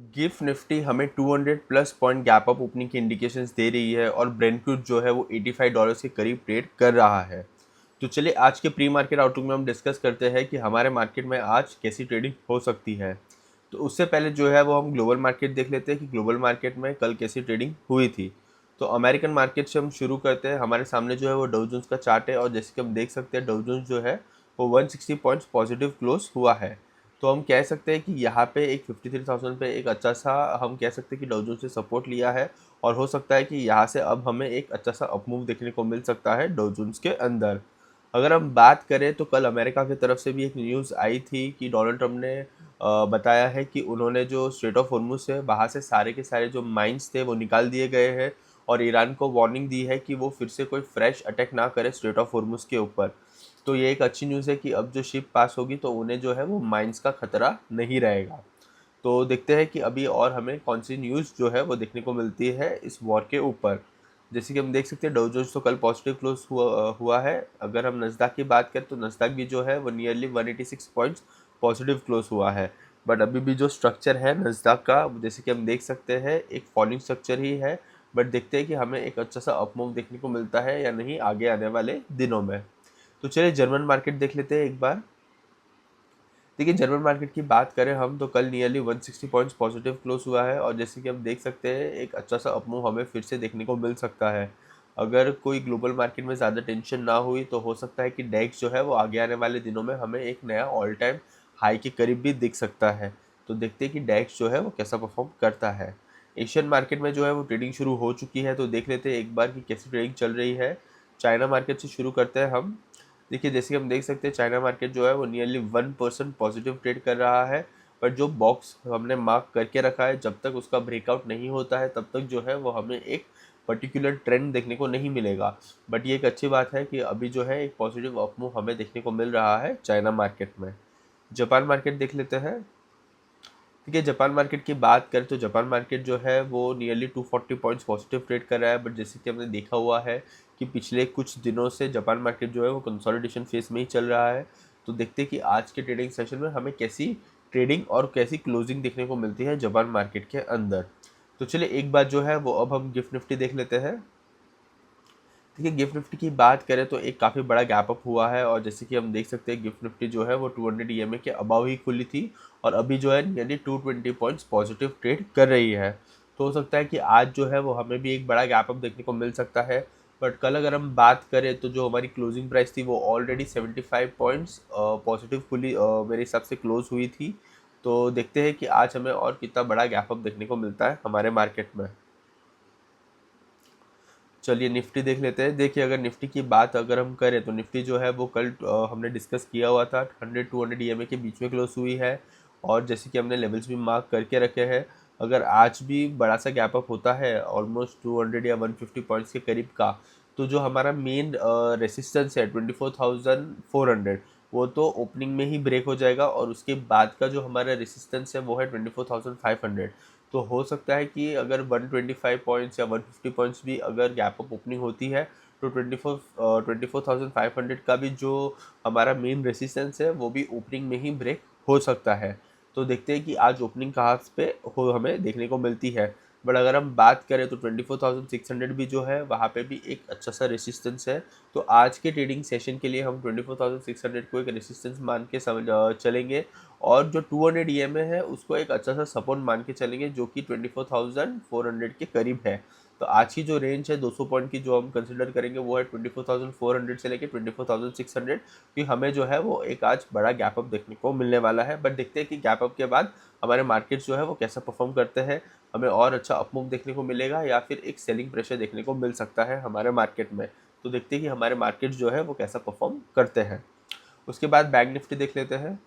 Gift Nifty हमें 200 plus point gap up opening की indications दे रही है और ब्रेंट क्रूड जो है वो $85 के करीब ट्रेड कर रहा है। तो चलिए आज के प्री मार्केट आउटलुक में हम डिस्कस करते हैं कि हमारे मार्केट में आज कैसी ट्रेडिंग हो सकती है। तो उससे पहले जो है वो हम ग्लोबल मार्केट देख लेते हैं कि ग्लोबल मार्केट में कल कैसी ट्रेडिंग हुई थी। तो अमेरिकन मार्केट से हम शुरू करते हैं। हमारे सामने जो है वो डाउ जोन्स का चार्ट है और जैसे कि हम देख सकते हैं डाउ जोन्स जो है वो 160 पॉइंट्स पॉजिटिव क्लोज हुआ है। तो हम कह सकते हैं कि यहाँ पे एक 53,000 पे एक अच्छा सा हम कह सकते हैं कि डाउ जोन्स से सपोर्ट लिया है और हो सकता है कि यहाँ से अब हमें एक अच्छा सा अपमूव देखने को मिल सकता है डाउ जोन्स के अंदर। अगर हम बात करें तो कल अमेरिका की तरफ से भी एक न्यूज़ आई थी कि डोनाल्ड ट्रम्प ने बताया है कि उन्होंने जो स्ट्रेट ऑफ हॉर्मुज़ है वहाँ से सारे के सारे जो माइंस थे वो निकाल दिए गए हैं और ईरान को वार्निंग दी है कि वो फिर से कोई फ्रेश अटैक ना करे स्ट्रेट ऑफ हॉर्मुज़ के ऊपर। तो ये एक अच्छी न्यूज़ है कि अब जो शिप पास होगी तो उन्हें जो है वो माइंस का खतरा नहीं रहेगा। तो देखते हैं कि अभी और हमें कौन सी न्यूज़ जो है वो देखने को मिलती है इस वॉर के ऊपर। जैसे कि हम देख सकते हैं डाउ जोन्स तो कल पॉजिटिव क्लोज हुआ है। अगर हम नस्दक की बात करें तो नस्दक भी जो है वो नियरली 186 पॉइंट्स पॉजिटिव क्लोज हुआ है। बट अभी भी जो स्ट्रक्चर है नस्दक का जैसे कि हम देख सकते हैं एक फॉलिंग स्ट्रक्चर ही है। बट देखते हैं कि हमें एक अच्छा सा अपमूव देखने को मिलता है या नहीं आगे आने वाले दिनों में। तो चलिए जर्मन मार्केट देख लेते हैं एक बार। देखिए जर्मन मार्केट की बात करें हम तो कल नियरली 160 पॉइंट्स पॉजिटिव क्लोज हुआ है और जैसे कि हम देख सकते हैं एक अच्छा सा अपमूव हमें फिर से देखने को मिल सकता है। अगर कोई ग्लोबल मार्केट में ज़्यादा टेंशन ना हुई तो हो सकता है कि डेक्स जो है वो आगे आने वाले दिनों में हमें एक नया ऑल टाइम हाई के करीब भी दिख सकता है। तो देखते हैं कि डेक्स जो है वो कैसा परफॉर्म करता है। एशियन मार्केट में जो है वो ट्रेडिंग शुरू हो चुकी है तो देख लेते हैं एक बार कि कैसी ट्रेडिंग चल रही है। चाइना मार्केट से शुरू करते हैं हम। देखिए जैसे कि हम देख सकते हैं चाइना मार्केट जो है वो नियरली 1% पॉजिटिव ट्रेड कर रहा है। पर जो बॉक्स हमने मार्क करके रखा है जब तक उसका ब्रेकआउट नहीं होता है तब तक जो है वो हमें एक पर्टिकुलर ट्रेंड देखने को नहीं मिलेगा। बट ये एक अच्छी बात है कि अभी जो है एक पॉजिटिव अपमूव हमें देखने को मिल रहा है चाइना मार्केट में। जापान मार्केट देख लेते हैं। ठीक है जापान मार्केट की बात करें तो जापान मार्केट जो है वो नियरली 240 पॉइंट्स पॉजिटिव ट्रेड कर रहा है। बट जैसे कि हमने देखा हुआ है कि पिछले कुछ दिनों से जापान मार्केट जो है वो कंसोलिडेशन फेज में ही चल रहा है। तो देखते हैं कि आज के ट्रेडिंग सेशन में हमें कैसी ट्रेडिंग और कैसी क्लोजिंग देखने को मिलती है जापान मार्केट के अंदर। तो चलिए एक बात जो है वो अब हम गिफ्ट निफ्टी देख लेते हैं। देखिए गिफ्ट निफ्टी की बात करें तो एक काफ़ी बड़ा गैप अप हुआ है और जैसे कि हम देख सकते हैं गिफ्ट निफ्टी जो है वो 200 ईएमए के अबाव ही खुली थी और अभी जो है नियरली 220 पॉइंट्स पॉजिटिव ट्रेड कर रही है। तो हो सकता है कि आज जो है वो हमें भी एक बड़ा गैप अप देखने को मिल सकता है। बट कल अगर हम बात करें तो जो हमारी क्लोजिंग प्राइस थी वो ऑलरेडी 75 पॉइंट्स पॉजिटिव खुली मेरे हिसाब से क्लोज हुई थी। तो देखते हैं कि आज हमें और कितना बड़ा गैप अप देखने को मिलता है हमारे मार्केट में। चलिए निफ्टी देख लेते हैं। देखिए अगर निफ्टी की बात अगर हम करें तो निफ्टी जो है वो कल हमने डिस्कस किया हुआ था 100-200 ईएमए के बीच में क्लोज हुई है और जैसे कि हमने लेवल्स भी मार्क करके रखे हैं। अगर आज भी बड़ा सा गैप अप होता है ऑलमोस्ट 200 या 150 पॉइंट्स के करीब का तो जो हमारा मेन रेसिस्टेंस है 24,400 वो तो ओपनिंग में ही ब्रेक हो जाएगा और उसके बाद का जो हमारा रेसिस्टेंस है वो है 24,500। तो हो सकता है कि अगर 125 पॉइंट्स या 150 पॉइंट्स भी अगर गैप अप ओपनिंग होती है तो 24,500 का भी जो हमारा मेन रेसिस्टेंस है वो भी ओपनिंग में ही ब्रेक हो सकता है। तो देखते हैं कि आज ओपनिंग कहाँ पे हो हमें देखने को मिलती है। बट अगर हम बात करें तो 24,600 भी जो है वहाँ पे भी एक अच्छा सा रेसिस्टेंस है। तो आज के ट्रेडिंग सेशन के लिए हम 24,600 को एक रेसिस्टेंस मान के चलेंगे और जो 200 ईएमए है उसको एक अच्छा सा सपोर्ट मान के चलेंगे जो कि 24,400 के करीब है। तो आज की जो रेंज है 200 पॉइंट की जो हम कंसिडर करेंगे वो है 24,400 से लेके 24,600 कि हमें जो है वो एक आज बड़ा गैप अप देखने को मिलने वाला है। बट देखते हैं कि गैप अप के बाद हमारे मार्केट जो है वो कैसा परफॉर्म करते हैं। हमें और अच्छा अपमूव देखने को मिलेगा या फिर एक सेलिंग प्रेशर देखने को मिल सकता है हमारे मार्केट में। तो देखते हैं कि हमारे मार्केट जो है वो कैसा परफॉर्म करते हैं। उसके बाद बैंक निफ्टी देख लेते हैं।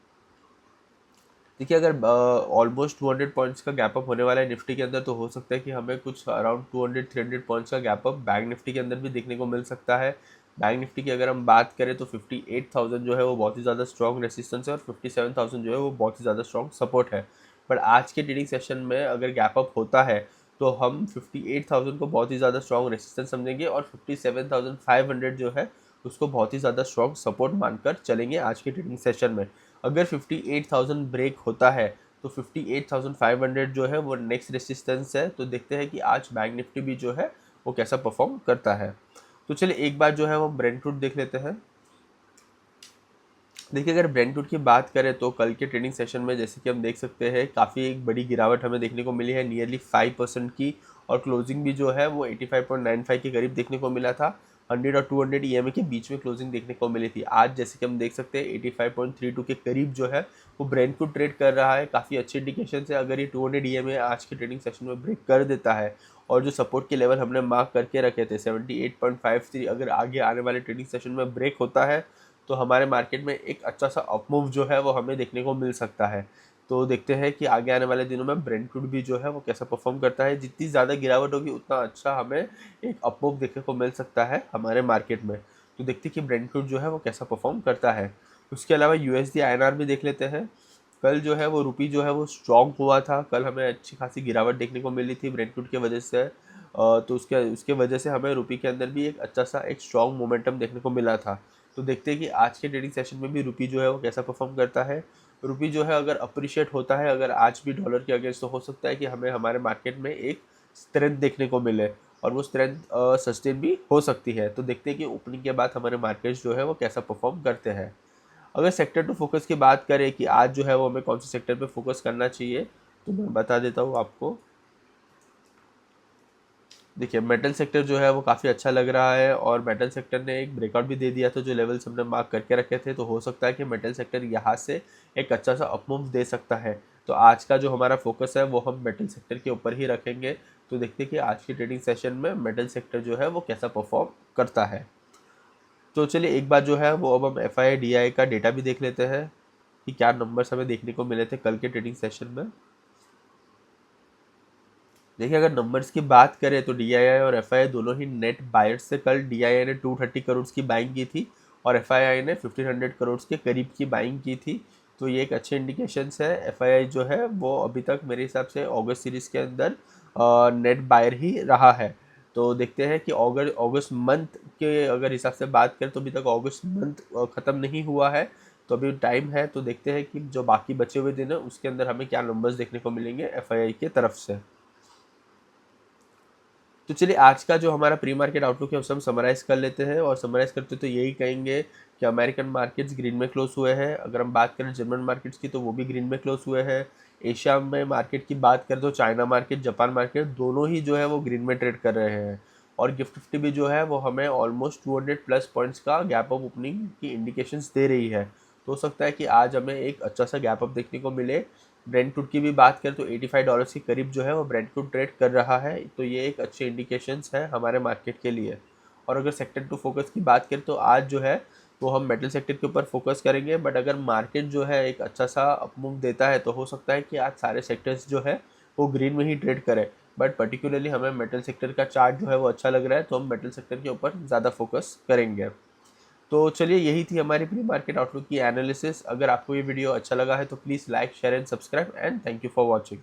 देखिए अगर ऑलमोस्ट 200 पॉइंट्स का गैप अप होने वाला है निफ्टी के अंदर तो हो सकता है कि हमें कुछ अराउंड 200-300 पॉइंट्स का गैप अप बैंक निफ्टी के अंदर भी देखने को मिल सकता है। बैंक निफ्टी की अगर हम बात करें तो 58,000 जो है वो बहुत ही ज़्यादा स्ट्रॉन्ग रेसिस्टेंस है और 57,000 जो है वो बहुत ही ज़्यादा स्ट्रॉन्ग सपोर्ट है। बट आज के ट्रेडिंग सेशन में अगर गैप अप होता है तो हम 58,000 को बहुत ही ज़्यादा स्ट्रॉन्ग रेसिस्टेंस समझेंगे और 57,500 जो है उसको बहुत ही ज़्यादा स्ट्रॉन्ग सपोर्ट मानकर चलेंगे आज के ट्रेडिंग सेशन में। अगर 58,000 ब्रेक होता है तो 58,500 जो है वो नेक्स्ट रेसिस्टेंस है। तो देखते हैं कि आज बैंक निफ्टी भी जो है वो कैसा परफॉर्म करता है। तो चलिए एक बार जो है वो ब्रेंट क्रूड देख लेते हैं। देखिए अगर ब्रेंट क्रूड की बात करें तो कल के ट्रेडिंग सेशन में जैसे कि हम देख सकते हैं काफ़ी एक बड़ी गिरावट हमें देखने को मिली है, नियरली 5% की, और क्लोजिंग भी जो है वो 85.95 के करीब देखने को मिला था। 100 और 200 ईएमए के बीच में क्लोजिंग देखने को मिली थी। आज जैसे कि हम देख सकते हैं 85.32 के करीब जो है वो ब्रेंट क्रूड ट्रेड कर रहा है। काफ़ी अच्छी इंडिकेशन है। अगर ये 200 ईएमए आज के ट्रेडिंग सेशन में ब्रेक कर देता है और जो सपोर्ट के लेवल हमने मार्क करके रखे थे 78.53, अगर आगे आने वाले ट्रेडिंग सेशन में ब्रेक होता है तो हमारे मार्केट में एक अच्छा सा अपमूव जो है वो हमें देखने को मिल सकता है। तो देखते हैं कि आगे आने वाले दिनों में ब्रेंट क्रूड भी जो है वो कैसा परफॉर्म करता है। जितनी ज़्यादा गिरावट होगी उतना अच्छा हमें एक अपमूव देखने को मिल सकता है हमारे मार्केट में। तो देखते हैं कि ब्रेंट क्रूड जो है वो कैसा परफॉर्म करता है। उसके अलावा यूएसडी आईएनआर भी देख लेते हैं। कल जो है वो रुपी जो है वो स्ट्रॉन्ग हुआ था। कल हमें अच्छी खासी गिरावट देखने को मिली थी ब्रेंट क्रूड की वजह से। तो उसके उसके वजह से हमें रुपी के अंदर भी एक अच्छा सा एक स्ट्रॉन्ग मोमेंटम देखने को मिला था। तो देखते हैं कि आज के ट्रेडिंग सेशन में भी रुपी जो है वो कैसा परफॉर्म करता है। रुपी जो है अगर अप्रिशिएट होता है, अगर आज भी डॉलर के अगेंस्ट, तो हो सकता है कि हमें हमारे मार्केट में एक स्ट्रेंथ देखने को मिले और वो स्ट्रेंथ सस्टेन भी हो सकती है। तो देखते हैं कि ओपनिंग के बाद हमारे मार्केट्स जो है वो कैसा परफॉर्म करते हैं। अगर सेक्टर टू फोकस की बात करें कि आज जो है वो हमें कौन से सेक्टर पे फोकस करना चाहिए, तो मैं बता देता हूँ आपको। देखिए मेटल सेक्टर जो है वो काफ़ी अच्छा लग रहा है और मेटल सेक्टर ने एक ब्रेकआउट भी दे दिया था जो लेवल्स हमने मार्क करके रखे थे। तो हो सकता है कि मेटल सेक्टर यहाँ से एक अच्छा सा अपमूव दे सकता है। तो आज का जो हमारा फोकस है वो हम मेटल सेक्टर के ऊपर ही रखेंगे। तो देखते हैं कि आज की ट्रेडिंग सेशन में मेटल सेक्टर जो है वो कैसा परफॉर्म करता है। तो चलिए एक बार जो है वो अब हम FII-DI का डेटा भी देख लेते हैं कि क्या नंबर्स हमें देखने को मिले थे कल के ट्रेडिंग सेशन में। देखिए अगर नंबर्स की बात करें तो DII और FII दोनों ही नेट बायर्स से कल DII ने 230 करोड़ की बाइंग की थी और FII ने 1500 करोड़ के करीब की बाइंग की थी। तो ये एक अच्छे इंडिकेशंस है। FII जो है वो अभी तक मेरे हिसाब से अगस्त सीरीज़ के अंदर नेट बायर ही रहा है। तो देखते हैं कि अगस्त मंथ के अगर हिसाब से बात करें तो अभी तक अगस्त मंथ ख़त्म नहीं हुआ है। तो अभी टाइम है। तो देखते हैं कि जो बाकी बचे हुए दिन है उसके अंदर हमें क्या नंबर्स देखने को मिलेंगे FII की तरफ से। तो चलिए आज का जो हमारा प्री मार्केट आउटलुक है उसे हम समराइज कर लेते हैं और समराइज करते तो यही कहेंगे कि अमेरिकन मार्केट्स ग्रीन में क्लोज हुए हैं। अगर हम बात करें जर्मन मार्केट्स की तो वो भी ग्रीन में क्लोज हुए हैं। एशिया में मार्केट की बात करें तो चाइना मार्केट, जापान मार्केट दोनों ही जो है वो ग्रीन में ट्रेड कर रहे हैं। और गिफ्ट निफ्टी भी जो है वो हमें ऑलमोस्ट 200 प्लस पॉइंट्स का गैप अप ओपनिंग की इंडिकेशंस दे रही है। तो हो सकता है कि आज हमें एक अच्छा सा गैप अप देखने को मिले। ब्रेंट क्रूड की भी बात करें तो $85 के करीब जो है वो ब्रेंट क्रूड ट्रेड कर रहा है। तो ये एक अच्छे इंडिकेशंस है हमारे मार्केट के लिए। और अगर सेक्टर टू फोकस की बात करें तो आज जो है वो हम मेटल सेक्टर के ऊपर फोकस करेंगे। बट अगर मार्केट जो है एक अच्छा सा अपमूव देता है तो हो सकता है कि आज सारे सेक्टर्स जो है वो ग्रीन में ही ट्रेड करें। बट पर्टिकुलरली हमें मेटल सेक्टर का चार्ट जो है वो अच्छा लग रहा है तो हम मेटल सेक्टर के ऊपर ज़्यादा फोकस करेंगे। तो चलिए यही थी हमारी प्री मार्केट आउटलुक की एनालिसिस। अगर आपको ये वीडियो अच्छा लगा है तो please like, share and subscribe and thank you for watching.